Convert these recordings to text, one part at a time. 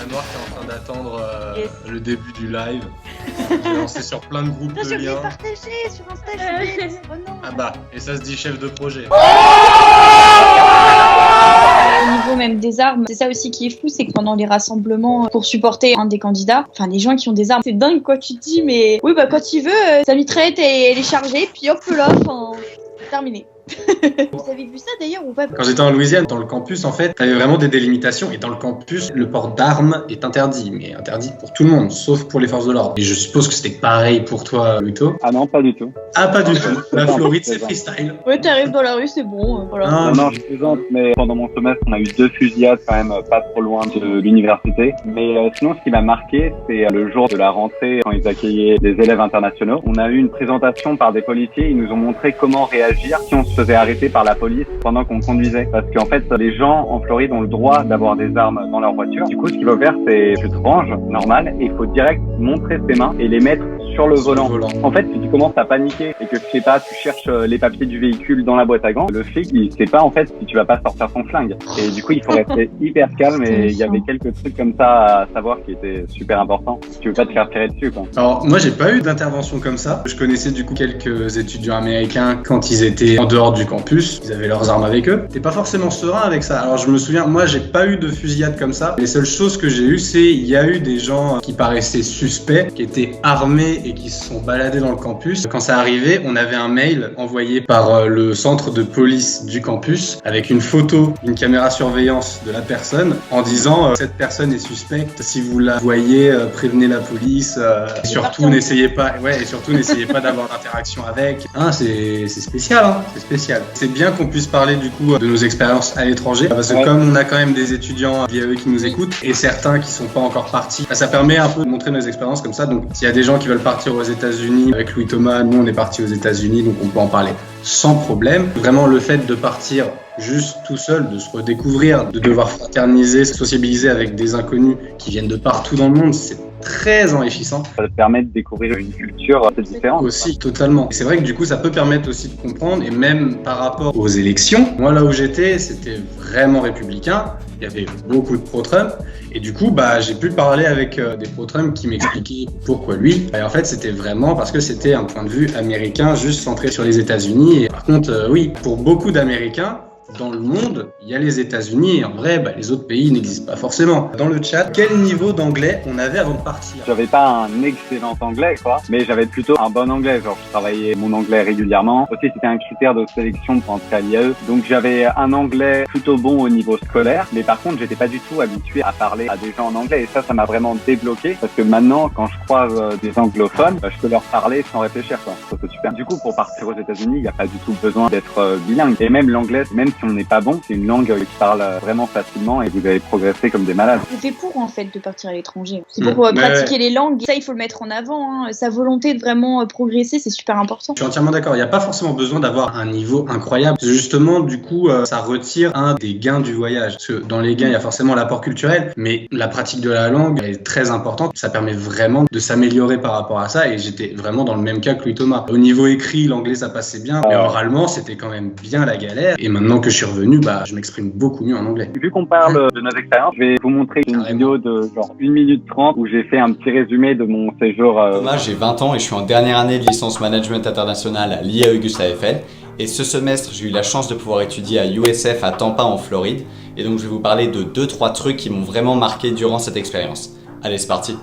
Anouar qui est en train d'attendre Yes. le début du live. J'ai lancé sur plein de groupes Non, de j'ai oublié de liens. partager sur Insta, je suis bête. Oh non. Ah bah, et ça se dit chef de projet. Au niveau même des armes, c'est ça aussi qui est fou, c'est que pendant les rassemblements pour supporter un des candidats, enfin les gens qui ont des armes, c'est dingue quoi, tu te dis mais oui bah quand il veut, sa mitraillette elle est chargée, puis hop là, enfin c'est terminé. Vous avez vu ça d'ailleurs ou pas? Quand j'étais en Louisiane, dans le campus, en fait, t'avais vraiment des délimitations. Et dans le campus, le port d'armes est interdit, mais interdit pour tout le monde, sauf pour les forces de l'ordre. Et je suppose que c'était pareil pour toi, Luto. Ah non, pas du tout. Ah, pas du tout. La Floride, c'est freestyle. Ouais, t'arrives dans la rue, c'est bon, voilà. Ah, Non, je plaisante, mais pendant mon semestre, on a eu 2 fusillades quand même pas trop loin de l'université. Mais sinon, ce qui m'a marqué, c'est le jour de la rentrée, quand ils accueillaient les élèves internationaux. On a eu une présentation par des policiers, ils nous ont montré comment réagir si on se faisait arrêter par la police pendant qu'on conduisait. Parce qu'en fait, les gens en Floride ont le droit d'avoir des armes dans leur voiture. Du coup, ce qu'il faut faire, c'est tu te ranges, normal, et il faut direct montrer ses mains et les mettre sur le volant. En fait, si tu commences à paniquer et que je sais pas, tu cherches les papiers du véhicule dans la boîte à gants, le flic, il sait pas en fait si tu vas pas sortir ton flingue. Et du coup, il faut rester hyper calme et il y avait quelques trucs comme ça à savoir qui étaient super importants. Si tu veux pas te faire tirer dessus, quoi. Alors, moi, j'ai pas eu d'intervention comme ça. Je connaissais du coup quelques étudiants américains quand ils étaient en dehors du campus. Ils avaient leurs armes avec eux. T'es pas forcément serein avec ça. Alors, je me souviens, moi, j'ai pas eu de fusillade comme ça. Les seules choses que j'ai eues, c'est il y a eu des gens qui paraissaient suspects, qui étaient armés et qui se sont baladés dans le campus. Quand ça arrivait, on avait un mail envoyé par le centre de police du campus avec une photo d'une caméra surveillance de la personne en disant cette personne est suspecte. Si vous la voyez, prévenez la police. Et surtout, n'essayez pas d'avoir d'interaction avec. Hein, c'est spécial, hein, c'est spécial. C'est bien qu'on puisse parler du coup de nos expériences à l'étranger parce que comme on a quand même des étudiants via eux qui nous écoutent et certains qui sont pas encore partis, ça permet un peu de montrer nos expériences comme ça. Donc s'il y a des gens qui veulent partir aux États-Unis avec Louis Thomas, nous on est partis aux États-Unis, donc on peut en parler sans problème. Vraiment le fait de partir juste tout seul, de se redécouvrir, de devoir fraterniser, sociabiliser avec des inconnus qui viennent de partout dans le monde, c'est très enrichissant. Ça te permet de découvrir une culture assez différente. Aussi, totalement. C'est vrai que du coup, ça peut permettre aussi de comprendre, et même par rapport aux élections, moi là où j'étais, c'était vraiment républicain, il y avait beaucoup de pro-Trump, et du coup, j'ai pu parler avec des pro-Trump qui m'expliquaient pourquoi lui. Et en fait, c'était vraiment parce que c'était un point de vue américain, juste centré sur les États-Unis. Et par contre, oui, pour beaucoup d'Américains, dans le monde, il y a les États-Unis et en vrai, les autres pays n'existent pas forcément. Dans le chat, quel niveau d'anglais on avait avant de partir? J'avais pas un excellent anglais, quoi, mais j'avais plutôt un bon anglais. Genre, je travaillais mon anglais régulièrement. Aussi, c'était un critère de sélection pour entrer à l'IAE. Donc, j'avais un anglais plutôt bon au niveau scolaire, mais par contre, j'étais pas du tout habitué à parler à des gens en anglais. Et ça m'a vraiment débloqué parce que maintenant, quand je croise des anglophones, je peux leur parler sans réfléchir, quoi. Ça, c'est super. Du coup, pour partir aux États-Unis, il n'y a pas du tout besoin d'être bilingue. Et même l'anglais, même si on n'est pas bon, c'est une langue qui parle vraiment facilement et vous allez progresser comme des malades. C'est fait pour en fait de partir à l'étranger. C'est pour pratiquer les langues. Ça, il faut le mettre en avant. Hein. Sa volonté de vraiment progresser, c'est super important. Je suis entièrement d'accord. Il n'y a pas forcément besoin d'avoir un niveau incroyable. Justement, du coup, ça retire un des gains du voyage. Parce que dans les gains, il y a forcément l'apport culturel, mais la pratique de la langue est très importante. Ça permet vraiment de s'améliorer par rapport à ça. Et j'étais vraiment dans le même cas que Louis Thomas. Au niveau écrit, l'anglais, ça passait bien. Mais oralement, c'était quand même bien la galère. Et maintenant que je suis revenu, je m'exprime beaucoup mieux en anglais. Vu qu'on parle de nos expériences, je vais vous montrer une vidéo de genre 1 minute 30 où j'ai fait un petit résumé de mon séjour. Thomas, j'ai 20 ans et je suis en dernière année de licence management international à l'IAE Augusta Eiffel. Et ce semestre, j'ai eu la chance de pouvoir étudier à USF à Tampa en Floride. Et donc, je vais vous parler de 2-3 trucs qui m'ont vraiment marqué durant cette expérience. Allez, c'est parti!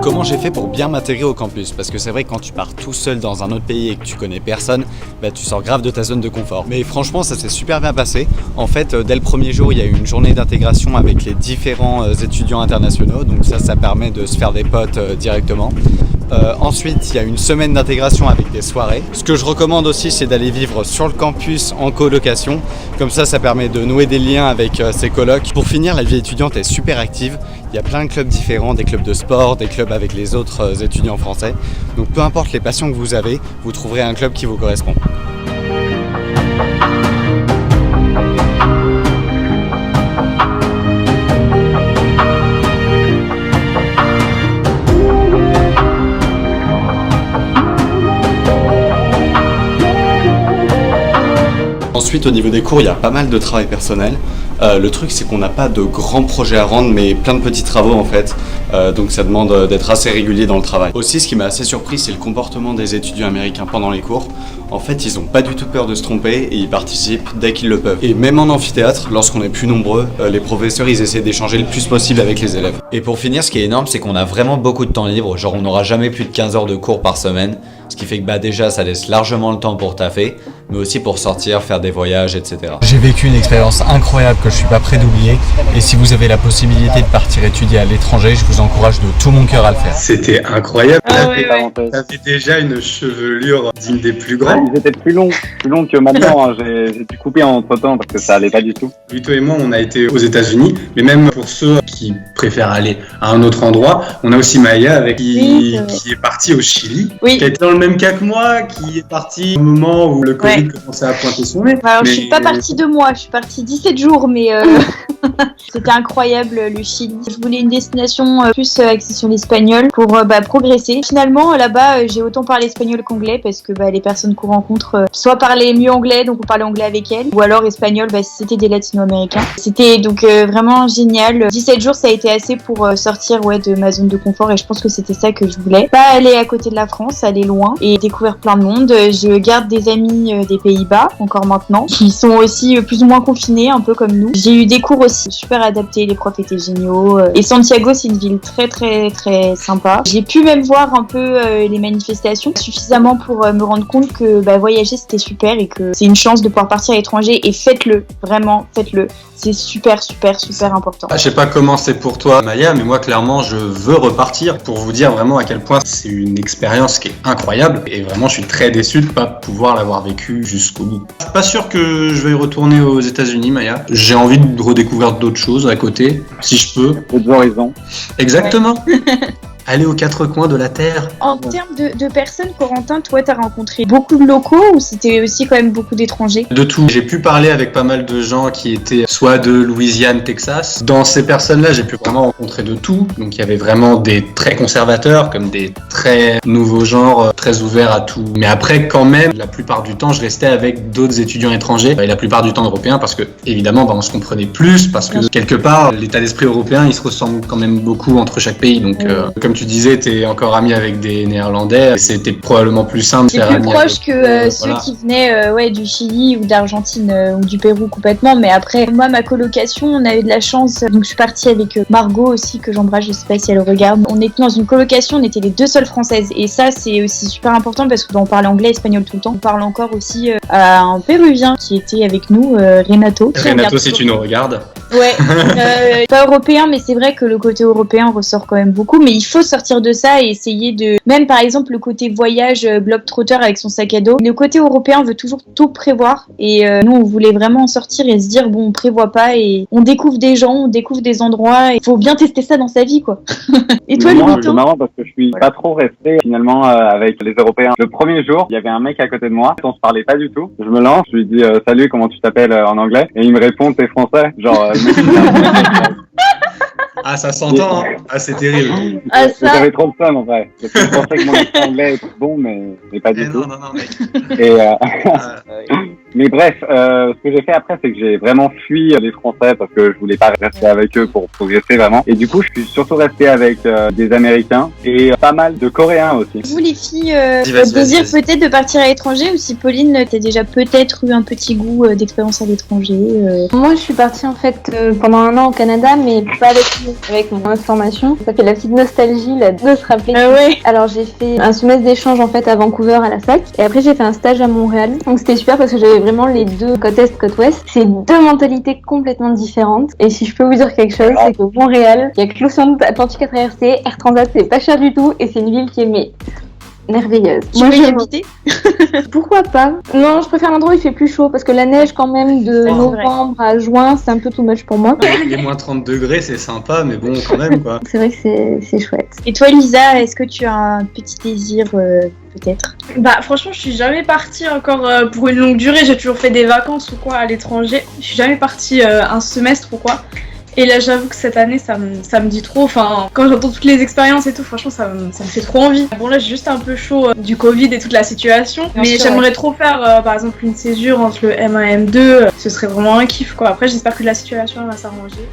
Comment j'ai fait pour bien m'intégrer au campus? Parce que c'est vrai que quand tu pars tout seul dans un autre pays et que tu connais personne, tu sors grave de ta zone de confort. Mais franchement, ça s'est super bien passé. En fait, dès le premier jour, il y a eu une journée d'intégration avec les différents étudiants internationaux. Donc ça permet de se faire des potes directement. Ensuite, il y a une semaine d'intégration avec des soirées. Ce que je recommande aussi, c'est d'aller vivre sur le campus en colocation. Comme ça permet de nouer des liens avec ses colocs. Pour finir, la vie étudiante est super active. Il y a plein de clubs différents, des clubs de sport, des clubs avec les autres étudiants français. Donc peu importe les passions que vous avez, vous trouverez un club qui vous correspond. Ensuite, au niveau des cours, il y a pas mal de travail personnel. Le truc, c'est qu'on n'a pas de grands projets à rendre, mais plein de petits travaux en fait. Donc ça demande d'être assez régulier dans le travail. Aussi, ce qui m'a assez surpris, c'est le comportement des étudiants américains pendant les cours. En fait, ils n'ont pas du tout peur de se tromper et ils participent dès qu'ils le peuvent. Et même en amphithéâtre, lorsqu'on est plus nombreux, les professeurs, ils essaient d'échanger le plus possible avec les élèves. Et pour finir, ce qui est énorme, c'est qu'on a vraiment beaucoup de temps libre. Genre, on n'aura jamais plus de 15 heures de cours par semaine. Ce qui fait que déjà, ça laisse largement le temps pour taffer, mais aussi pour sortir, faire des voyages, etc. J'ai vécu une expérience incroyable que je suis pas prêt d'oublier. Et si vous avez la possibilité de partir étudier à l'étranger, je vous encourage de tout mon cœur à le faire. C'était incroyable. T'avais déjà une chevelure digne des plus grands. Ils étaient plus longs que maintenant. Hein. J'ai dû couper entre temps parce que ça allait pas du tout. Vito et moi, on a été aux États-Unis, mais même pour ceux qui préfèrent aller à un autre endroit, on a aussi Maya avec qui est partie au Chili, qui a été dans le même cas que moi, qui est partie au moment où le Covid commençait à pointer son nez. Alors, je suis pas partie 2 mois, je suis partie 17 jours, mais c'était incroyable le Chili. Je voulais une destination plus axée sur l'espagnol pour progresser. Finalement, là-bas, j'ai autant parlé espagnol qu'anglais parce que les personnes qu'on rencontre soit parlaient mieux anglais, donc on parlait anglais avec elles, ou alors espagnol si c'était des latino-américains. C'était donc vraiment génial. 17 jours, ça a été assez pour sortir de ma zone de confort et je pense que c'était ça que je voulais. Pas aller à côté de la France, aller loin et découvrir plein de monde. Je garde des amis des Pays-Bas encore maintenant, qui sont aussi plus ou moins confinés, un peu comme nous. J'ai eu des cours aussi super adaptés, les profs étaient géniaux. Et Santiago, c'est une ville très très très sympa. J'ai pu même voir un peu les manifestations suffisamment pour me rendre compte que voyager c'était super et que c'est une chance de pouvoir partir à l'étranger et faites-le, vraiment faites-le. C'est super important. Je sais pas comment c'est pour toi Maya, mais moi clairement je veux repartir pour vous dire vraiment à quel point c'est une expérience qui est incroyable et vraiment je suis très déçu de pas pouvoir l'avoir vécu jusqu'au bout. Je suis pas sûr que je vais retourner aux États-Unis Maya. J'ai envie de redécouvrir d'autres choses à côté, si je peux. D'autres horizons. Exactement. Aller aux 4 coins de la Terre. En termes de personnes, Corentin, toi, t'as rencontré beaucoup de locaux ou c'était aussi quand même beaucoup d'étrangers? De tout. J'ai pu parler avec pas mal de gens qui étaient soit de Louisiane, Texas. Dans ces personnes-là, j'ai pu vraiment rencontrer de tout. Donc il y avait vraiment des très conservateurs, comme des très nouveaux genres, très ouverts à tout. Mais après, quand même, la plupart du temps, je restais avec d'autres étudiants étrangers, et la plupart du temps européens, parce que évidemment, on se comprenait plus, parce que quelque part, l'état d'esprit européen, il se ressemble quand même beaucoup entre chaque pays. Donc, comme tu disais, t'es encore ami avec des Néerlandais, et c'était probablement plus simple de faire ami. C'est plus proche que ceux qui venaient du Chili ou d'Argentine ou du Pérou complètement. Mais après, moi, ma colocation, on a eu de la chance. Donc, je suis partie avec Margot aussi, que j'embrasse, je sais pas si elle regarde. On était dans une colocation, on était les 2 seules françaises. Et ça, c'est aussi super important parce qu'on parlait anglais et espagnol tout le temps. On parle encore aussi à un Péruvien qui était avec nous, Renato. Renato, si tu nous regardes. Ouais, pas européen, mais c'est vrai que le côté européen ressort quand même beaucoup. Mais il faut sortir de ça et essayer de... Même par exemple le côté voyage globe-trotter avec son sac à dos. Le côté européen veut toujours tout prévoir. Et nous, on voulait vraiment en sortir et se dire, bon, on prévoit pas et on découvre des gens, on découvre des endroits. Il faut bien tester ça dans sa vie, quoi. Et toi, Louis? C'est marrant parce que je suis pas trop resté finalement avec les Européens. Le premier jour, il y avait un mec à côté de moi. On se parlait pas du tout. Je me lance, je lui dis salut, comment tu t'appelles en anglais? Et il me répond t'es français. Genre Ah, ça s'entend, hein. Ah, c'est terrible. Ah, ça... J'avais trop de fun, en vrai. Parce que je pensais que mon anglais était bon, mais pas du tout. Non, mec. Et, mais bref, ce que j'ai fait après, c'est que j'ai vraiment fui les Français parce que je voulais pas rester avec eux pour progresser vraiment. Et du coup, je suis surtout resté avec des Américains et pas mal de Coréens aussi. Vous, les filles, votre désir peut-être de partir à l'étranger, ou si Pauline, t'as déjà peut-être eu un petit goût d'expérience à l'étranger Moi, je suis partie en fait pendant 1 an au Canada, mais pas avec mon formation. Ça fait la petite nostalgie là, de se rappeler. Ah ouais. Alors j'ai fait un semestre d'échange en fait à Vancouver à la fac, et après j'ai fait un stage à Montréal. Donc c'était super parce que j'avais vraiment les 2 côte est, côte ouest. C'est 2 mentalités complètement différentes. Et si je peux vous dire quelque chose, c'est que Montréal, il y a que l'océan Atlantique à traverser, Air Transat c'est pas cher du tout, et c'est une ville qui est merveilleuse. Moi, je vais y habiter. Pourquoi pas? Non, je préfère l'endroit où il fait plus chaud parce que la neige quand même de novembre à juin, c'est un peu too much pour moi. Les moins 30 degrés, c'est sympa, mais bon, quand même, quoi. C'est vrai que c'est chouette. Et toi, Lisa, est-ce que tu as un petit désir peut-être? Franchement, je suis jamais partie encore pour une longue durée. J'ai toujours fait des vacances ou quoi à l'étranger. Je suis jamais partie un semestre ou quoi. Et là, j'avoue que cette année, ça me dit trop. Enfin, quand j'entends toutes les expériences et tout, franchement, ça me fait trop envie. Bon, là, j'ai juste un peu chaud du Covid et toute la situation. Bien Mais sûr, j'aimerais trop faire, par exemple, une césure entre le M1 et M2. Ce serait vraiment un kiff, quoi. Après, j'espère que la situation elle va s'arranger.